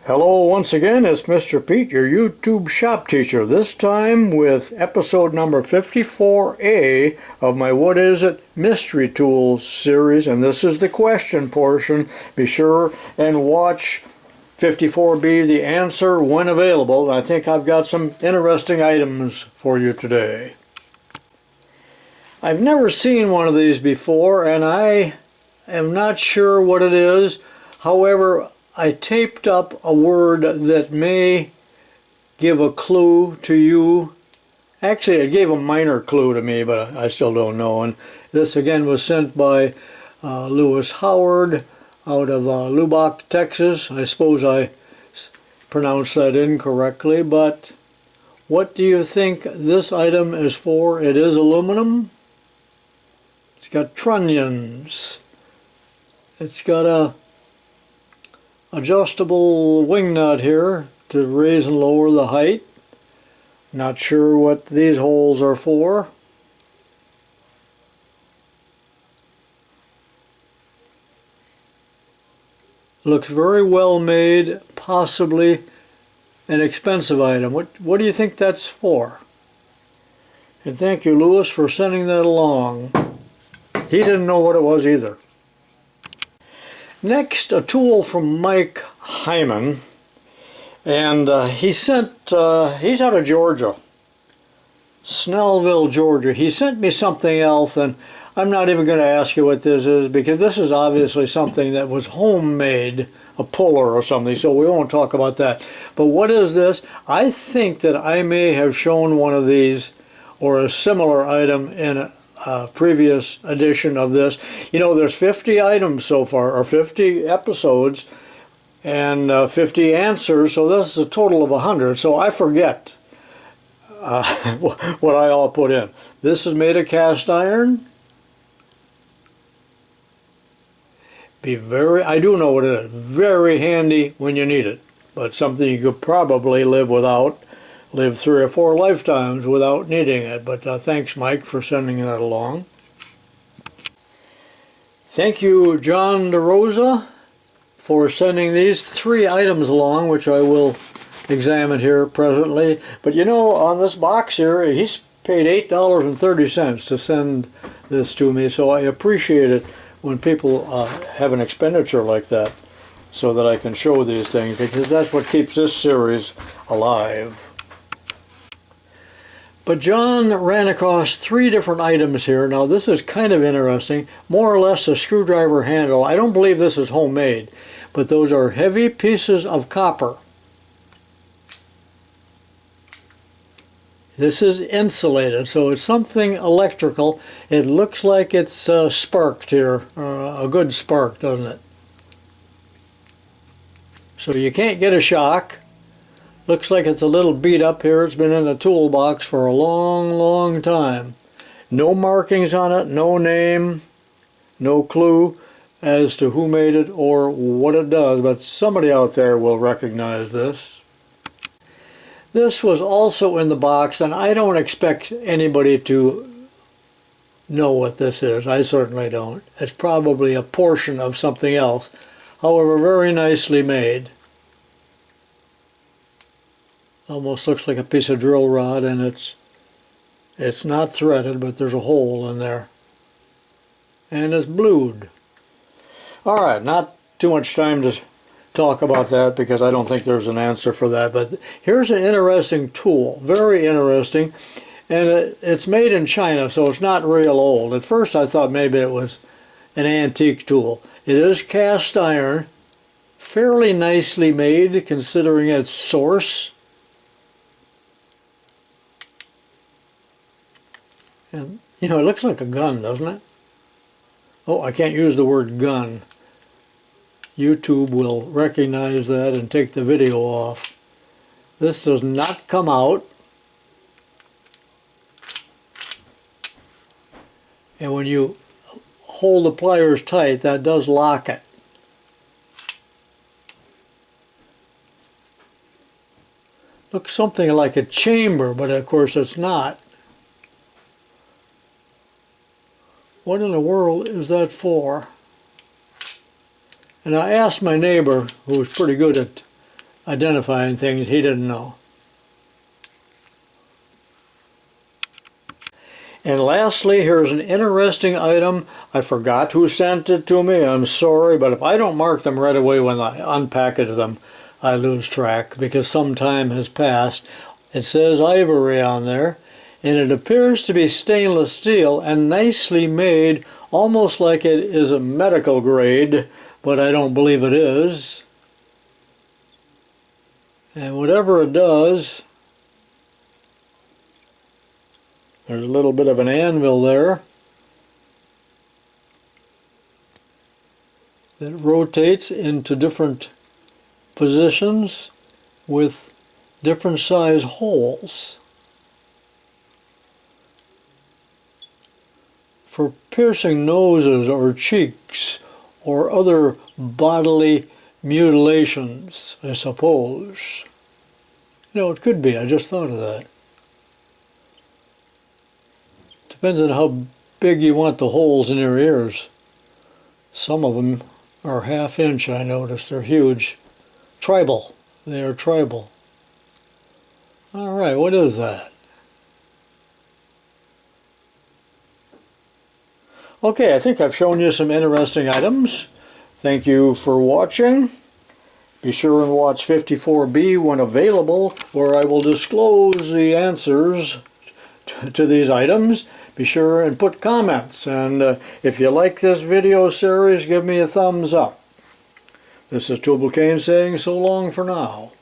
Hello once again, it's Mr. Pete, your YouTube shop teacher, this time with episode number 54A of my What Is It Mystery Tools series, and this is the question portion. Be sure and watch 54B, the answer when available. I think I've got some interesting items for you today. I've never seen one of these before, and I am not sure what it is. However, I taped up a word that may give a clue to you. Actually, it gave a minor clue to me, but I still don't know. And this again was sent by Lois Howard out of Lubbock, Texas. I suppose I pronounced that incorrectly, but what do you think this item is for? It is aluminum. It's got trunnions. It's got a adjustable wing nut here to raise and lower the height. Not sure what these holes are for. Looks very well made, possibly an expensive item. What do you think that's for? And thank you, Lewis, for sending that along. He didn't know what it was either. Next, a tool from Mike Hyman, and he's out of Georgia, Snellville, Georgia. He sent me something else, and I'm not even going to ask you what this is, because this is obviously something that was homemade, a puller or something, so we won't talk about that. But what is this? I think that I may have shown one of these or a similar item in a previous edition of this. You know, there's 50 items so far, or 50 episodes, and 50 answers, so this is a total of 100, so I forget what I all put in. This is made of cast iron. I do know what it is, very handy when you need it, but something you could probably live 3 or 4 lifetimes without needing it. But thanks, Mike, for sending that along. Thank you, John DeRosa, for sending these 3 items along, which I will examine here presently. But you know, on this box here, he's paid $8.30 to send this to me, so I appreciate it when people have an expenditure like that, so that I can show these things, because that's what keeps this series alive. But John ran across 3 different items here. Now this is kind of interesting. More or less a screwdriver handle. I don't believe this is homemade, but those are heavy pieces of copper. This is insulated, so it's something electrical. It looks like it's sparked here, a good spark, doesn't it? So you can't get a shock. Looks like it's a little beat up here. It's been in the toolbox for a long, long time. No markings on it, no name, no clue as to who made it or what it does, but somebody out there will recognize this. This was also in the box, and I don't expect anybody to know what this is. I certainly don't. It's probably a portion of something else. However, very nicely made. Almost looks like a piece of drill rod, and it's not threaded, but there's a hole in there. And it's blued. Alright, not too much time to talk about that, because I don't think there's an answer for that. But here's an interesting tool, very interesting. And it's made in China, so it's not real old. At first I thought maybe it was an antique tool. It is cast iron, fairly nicely made considering its source. And, you know, it looks like a gun, doesn't it? Oh, I can't use the word gun. YouTube will recognize that and take the video off. This does not come out. And when you hold the pliers tight, that does lock it. Looks something like a chamber, but of course it's not. What in the world is that for? And I asked my neighbor, who was pretty good at identifying things he didn't know. And lastly, here's an interesting item. I forgot who sent it to me. I'm sorry, but if I don't mark them right away when I unpackage them, I lose track because some time has passed. It says ivory on there, and it appears to be stainless steel and nicely made, almost like it is a medical grade, but I don't believe it is. And whatever it does, there's a little bit of an anvil there that rotates into different positions with different size holes for piercing noses or cheeks or other bodily mutilations, I suppose. You know, it could be. I just thought of that. Depends on how big you want the holes in your ears. Some of them are ½ inch, I noticed. They're huge. Tribal. They are tribal. All right, what is that? Okay, I think I've shown you some interesting items. Thank you for watching. Be sure and watch 54B when available, where I will disclose the answers to these items. Be sure and put comments, and if you like this video series, give me a thumbs up. This is Tubalcain saying so long for now.